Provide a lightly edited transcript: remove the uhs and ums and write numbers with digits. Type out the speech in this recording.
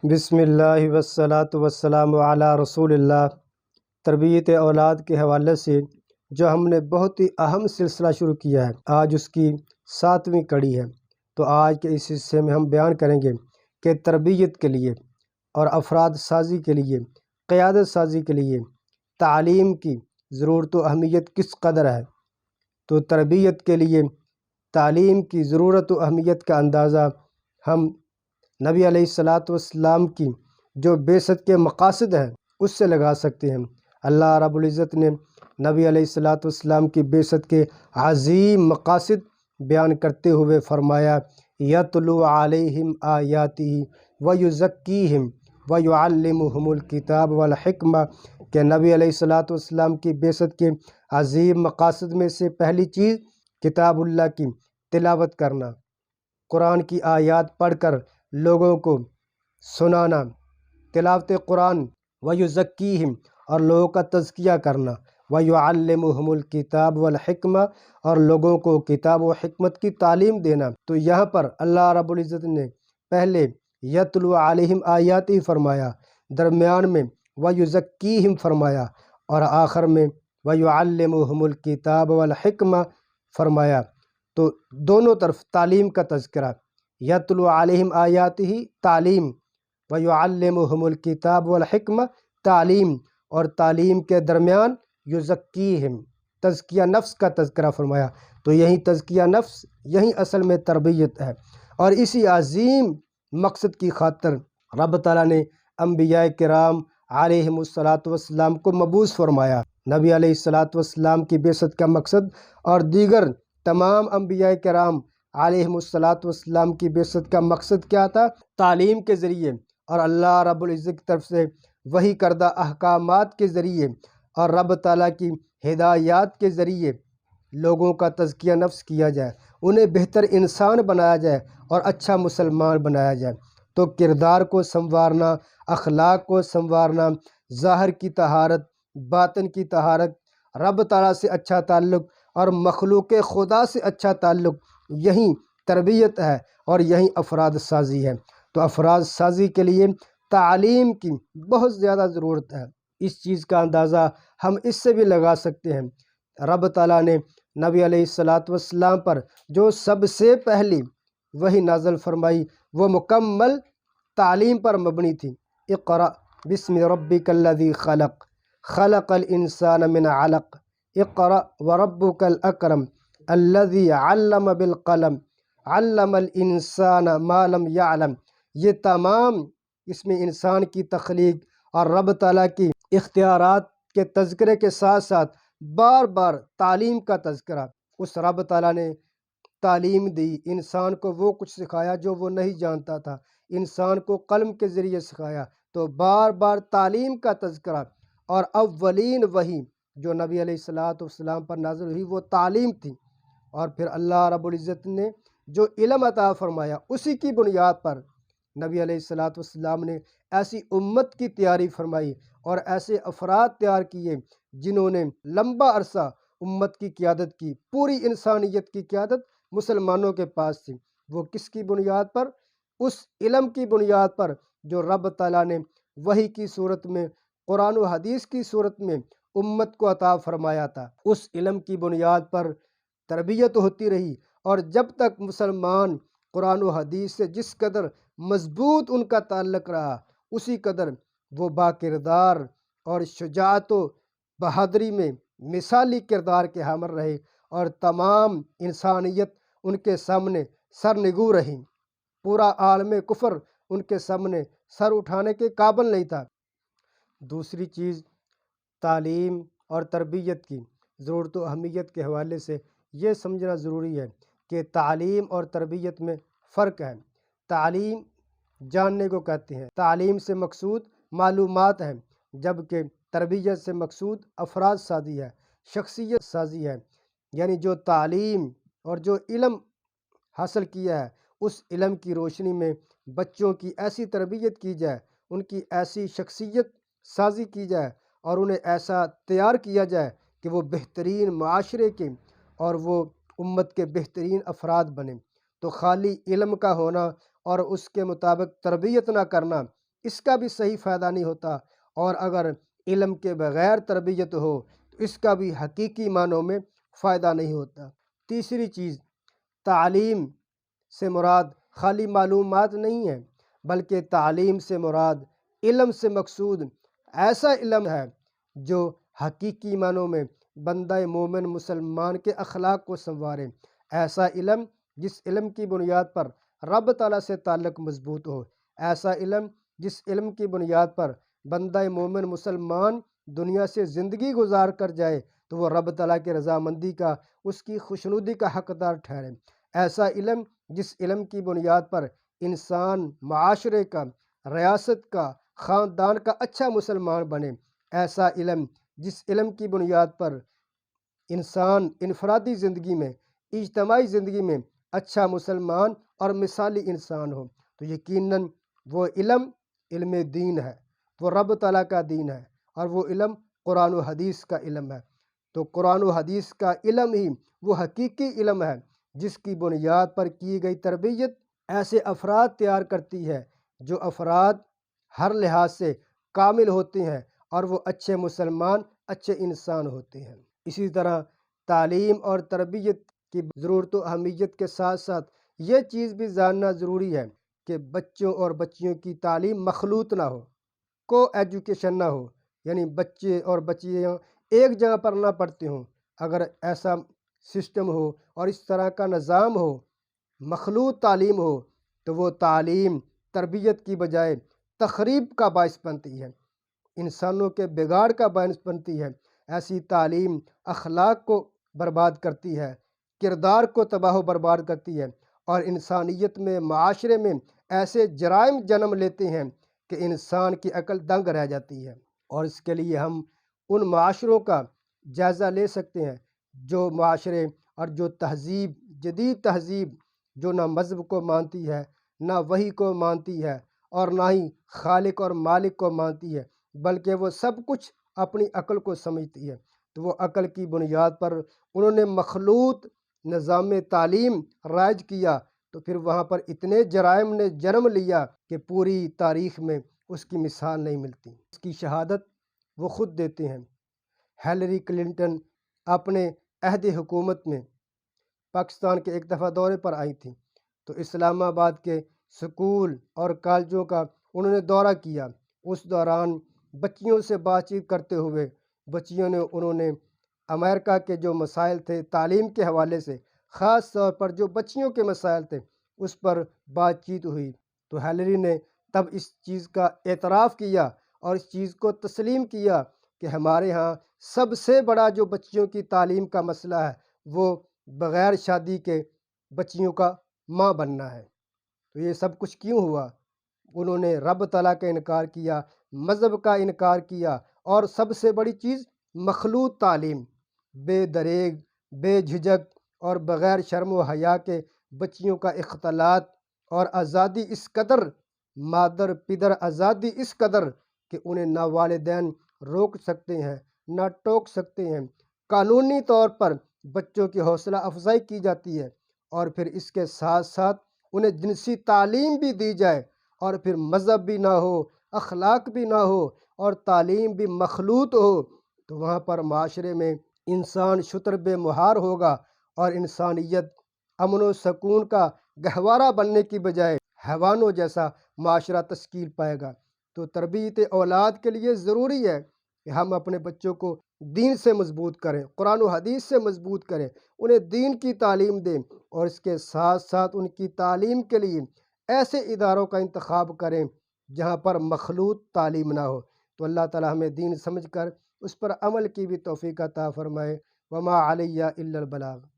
بسم اللہ والصلاۃ والسلام علی رسول اللہ۔ تربیت اولاد کے حوالے سے جو ہم نے بہت ہی اہم سلسلہ شروع کیا ہے، آج اس کی 7ویں کڑی ہے۔ تو آج کے اس حصے میں ہم بیان کریں گے کہ تربیت کے لیے اور افراد سازی کے لیے، قیادت سازی کے لیے تعلیم کی ضرورت و اہمیت کس قدر ہے۔ تو تربیت کے لیے تعلیم کی ضرورت و اہمیت کا اندازہ ہم نبی علیہ الصلاۃ والسلام کی جو بعثت کے مقاصد ہیں اس سے لگا سکتے ہیں۔ اللہ رب العزت نے نبی علیہ الصلاۃ والسلام کی بعثت کے عظیم مقاصد بیان کرتے ہوئے فرمایا، یتلو علیہم آیاتہ ویزکیہم ویعلمہم الکتاب والحکمہ، کہ نبی علیہ الصلاۃ والسلام کی بعثت کے عظیم مقاصد میں سے پہلی چیز کتاب اللہ کی تلاوت کرنا، قرآن کی آیات پڑھ کر لوگوں کو سنانا، تلاوت قرآن، ویزکیہم، اور لوگوں کا تزکیہ کرنا، ویعلمہم الکتاب والحکمہ، اور لوگوں کو کتاب و حکمت کی تعلیم دینا۔ تو یہاں پر اللہ رب العزت نے پہلے یتلو علیہم آیاتی فرمایا، درمیان میں ویزکیہم فرمایا، اور آخر میں ویعلمہم الکتاب والحکمہ فرمایا۔ تو دونوں طرف تعلیم کا تذکرہ، یتلو علیہم آیاتہ تعلیم، ویعلمہم الکتاب والحکمہ تعلیم، اور تعلیم کے درمیان یزکیہم تزکیہ نفس کا تذکرہ فرمایا۔ تو یہی تزکیہ نفس، یہی اصل میں تربیت ہے، اور اسی عظیم مقصد کی خاطر رب تعالیٰ نے انبیاء کرام علیہم الصلاۃ والسلام کو مبعوث فرمایا۔ نبی علیہ الصلاۃ والسلام کی بعثت کا مقصد اور دیگر تمام انبیاء کرام علیہم الصلاۃ والسلام کی بعثت کا مقصد کیا تھا؟ تعلیم کے ذریعے اور اللہ رب العزت کی طرف سے وحی کردہ احکامات کے ذریعے اور رب تعالیٰ کی ہدایات کے ذریعے لوگوں کا تزکیہ نفس کیا جائے، انہیں بہتر انسان بنایا جائے اور اچھا مسلمان بنایا جائے۔ تو کردار کو سنوارنا، اخلاق کو سنوارنا، ظاہر کی طہارت، باطن کی طہارت، رب تعالیٰ سے اچھا تعلق اور مخلوق خدا سے اچھا تعلق، یہی تربیت ہے اور یہی افراد سازی ہے۔ تو افراد سازی کے لیے تعلیم کی بہت زیادہ ضرورت ہے۔ اس چیز کا اندازہ ہم اس سے بھی لگا سکتے ہیں، رب تعالیٰ نے نبی علیہ الصلاۃ والسلام پر جو سب سے پہلی وحی نازل فرمائی وہ مکمل تعلیم پر مبنی تھی۔ اقرأ بسم ربک الذی خلق، خلق الانسان من علق، اقرأ وربک الاکرم الذی علم بالقلم، علم الانسان ما لم یعلم۔ یہ تمام اس میں انسان کی تخلیق اور رب تعالیٰ کی اختیارات کے تذکرے کے ساتھ ساتھ بار بار تعلیم کا تذکرہ۔ اس رب تعالیٰ نے تعلیم دی، انسان کو وہ کچھ سکھایا جو وہ نہیں جانتا تھا، انسان کو قلم کے ذریعے سکھایا۔ تو بار بار تعلیم کا تذکرہ، اور اولین وحی جو نبی علیہ الصلاۃ والسلام پر نازل ہوئی وہ تعلیم تھی، اور پھر اللہ رب العزت نے جو علم عطا فرمایا اسی کی بنیاد پر نبی علیہ الصلاۃ والسلام نے ایسی امت کی تیاری فرمائی اور ایسے افراد تیار کیے جنہوں نے لمبا عرصہ امت کی قیادت کی، پوری انسانیت کی قیادت مسلمانوں کے پاس تھی۔ وہ کس کی بنیاد پر؟ اس علم کی بنیاد پر جو رب تعالیٰ نے وحی کی صورت میں، قرآن و حدیث کی صورت میں امت کو عطا فرمایا تھا۔ اس علم کی بنیاد پر تربیت ہوتی رہی، اور جب تک مسلمان قرآن و حدیث سے جس قدر مضبوط ان کا تعلق رہا، اسی قدر وہ با کردار اور شجاعت و بہادری میں مثالی کردار کے حامل رہے، اور تمام انسانیت ان کے سامنے سرنگو رہی۔ پورا عالم کفر ان کے سامنے سر اٹھانے کے قابل نہیں تھا۔ دوسری چیز تعلیم اور تربیت کی ضرورت و اہمیت کے حوالے سے یہ سمجھنا ضروری ہے کہ تعلیم اور تربیت میں فرق ہے۔ تعلیم جاننے کو کہتے ہیں، تعلیم سے مقصود معلومات ہیں، جبکہ تربیت سے مقصود افراد سازی ہے، شخصیت سازی ہے۔ یعنی جو تعلیم اور جو علم حاصل کیا ہے اس علم کی روشنی میں بچوں کی ایسی تربیت کی جائے، ان کی ایسی شخصیت سازی کی جائے، اور انہیں ایسا تیار کیا جائے کہ وہ بہترین معاشرے کے اور وہ امت کے بہترین افراد بنیں۔ تو خالی علم کا ہونا اور اس کے مطابق تربیت نہ کرنا اس کا بھی صحیح فائدہ نہیں ہوتا، اور اگر علم کے بغیر تربیت ہو تو اس کا بھی حقیقی معنوں میں فائدہ نہیں ہوتا۔ تیسری چیز، تعلیم سے مراد خالی معلومات نہیں ہے، بلکہ تعلیم سے مراد علم سے مقصود ایسا علم ہے جو حقیقی معنوں میں بندہ مومن مسلمان کے اخلاق کو سنوارے، ایسا علم جس علم کی بنیاد پر رب تعالیٰ سے تعلق مضبوط ہو، ایسا علم جس علم کی بنیاد پر بندہ مومن مسلمان دنیا سے زندگی گزار کر جائے تو وہ رب تعالیٰ کی رضامندی کا، اس کی خوشنودی کا حقدار ٹھہرے، ایسا علم جس علم کی بنیاد پر انسان معاشرے کا، ریاست کا، خاندان کا اچھا مسلمان بنے، ایسا علم جس علم کی بنیاد پر انسان انفرادی زندگی میں، اجتماعی زندگی میں اچھا مسلمان اور مثالی انسان ہو، تو یقیناً وہ علم علم دین ہے، وہ رب تعالیٰ کا دین ہے، اور وہ علم قرآن و حدیث کا علم ہے۔ تو قرآن و حدیث کا علم ہی وہ حقیقی علم ہے جس کی بنیاد پر کی گئی تربیت ایسے افراد تیار کرتی ہے جو افراد ہر لحاظ سے کامل ہوتے ہیں اور وہ اچھے مسلمان، اچھے انسان ہوتے ہیں۔ اسی طرح تعلیم اور تربیت کی ضرورت و اہمیت کے ساتھ ساتھ یہ چیز بھی جاننا ضروری ہے کہ بچوں اور بچیوں کی تعلیم مخلوط نہ ہو، کو ایجوکیشن نہ ہو، یعنی بچے اور بچیاں ایک جگہ پر نہ پڑھتے ہوں۔ اگر ایسا سسٹم ہو اور اس طرح کا نظام ہو، مخلوط تعلیم ہو، تو وہ تعلیم تربیت کی بجائے تخریب کا باعث بنتی ہے، انسانوں کے بگاڑ کا باعث بنتی ہے۔ ایسی تعلیم اخلاق کو برباد کرتی ہے، کردار کو تباہ و برباد کرتی ہے، اور انسانیت میں، معاشرے میں ایسے جرائم جنم لیتے ہیں کہ انسان کی عقل دنگ رہ جاتی ہے۔ اور اس کے لیے ہم ان معاشروں کا جائزہ لے سکتے ہیں جو معاشرے اور جو تہذیب، جدید تہذیب جو نہ مذہب کو مانتی ہے، نہ وحی کو مانتی ہے، اور نہ ہی خالق اور مالک کو مانتی ہے، بلکہ وہ سب کچھ اپنی عقل کو سمجھتی ہے۔ تو وہ عقل کی بنیاد پر انہوں نے مخلوط نظام تعلیم رائج کیا، تو پھر وہاں پر اتنے جرائم نے جنم لیا کہ پوری تاریخ میں اس کی مثال نہیں ملتی۔ اس کی شہادت وہ خود دیتے ہیں۔ ہیلری کلنٹن اپنے عہد حکومت میں پاکستان کے ایک دفعہ دورے پر آئی تھیں، تو اسلام آباد کے سکول اور کالجوں کا انہوں نے دورہ کیا۔ اس دوران بچیوں سے بات چیت کرتے ہوئے انہوں نے امریکہ کے جو مسائل تھے تعلیم کے حوالے سے، خاص طور پر جو بچیوں کے مسائل تھے اس پر بات چیت ہوئی، تو ہیلری نے تب اس چیز کا اعتراف کیا اور اس چیز کو تسلیم کیا کہ ہمارے ہاں سب سے بڑا جو بچیوں کی تعلیم کا مسئلہ ہے وہ بغیر شادی کے بچیوں کا ماں بننا ہے۔ تو یہ سب کچھ کیوں ہوا؟ انہوں نے رب تعالیٰ کا انکار کیا، مذہب کا انکار کیا، اور سب سے بڑی چیز مخلوط تعلیم، بے دریغ، بے جھجک اور بغیر شرم و حیا کے بچیوں کا اختلاط، اور آزادی اس قدر، مادر پدر آزادی اس قدر کہ انہیں نہ والدین روک سکتے ہیں، نہ ٹوک سکتے ہیں۔ قانونی طور پر بچوں کی حوصلہ افزائی کی جاتی ہے، اور پھر اس کے ساتھ ساتھ انہیں جنسی تعلیم بھی دی جائے، اور پھر مذہب بھی نہ ہو، اخلاق بھی نہ ہو، اور تعلیم بھی مخلوط ہو، تو وہاں پر معاشرے میں انسان شتر بے مہار ہوگا، اور انسانیت امن و سکون کا گہوارہ بننے کی بجائے حیوانوں جیسا معاشرہ تشکیل پائے گا۔ تو تربیت اولاد کے لیے ضروری ہے کہ ہم اپنے بچوں کو دین سے مضبوط کریں، قرآن و حدیث سے مضبوط کریں، انہیں دین کی تعلیم دیں، اور اس کے ساتھ ساتھ ان کی تعلیم کے لیے ایسے اداروں کا انتخاب کریں جہاں پر مخلوط تعلیم نہ ہو۔ تو اللہ تعالی ہمیں دین سمجھ کر اس پر عمل کی بھی توفیق عطا فرمائے۔ وما علیہ الا البلاغ۔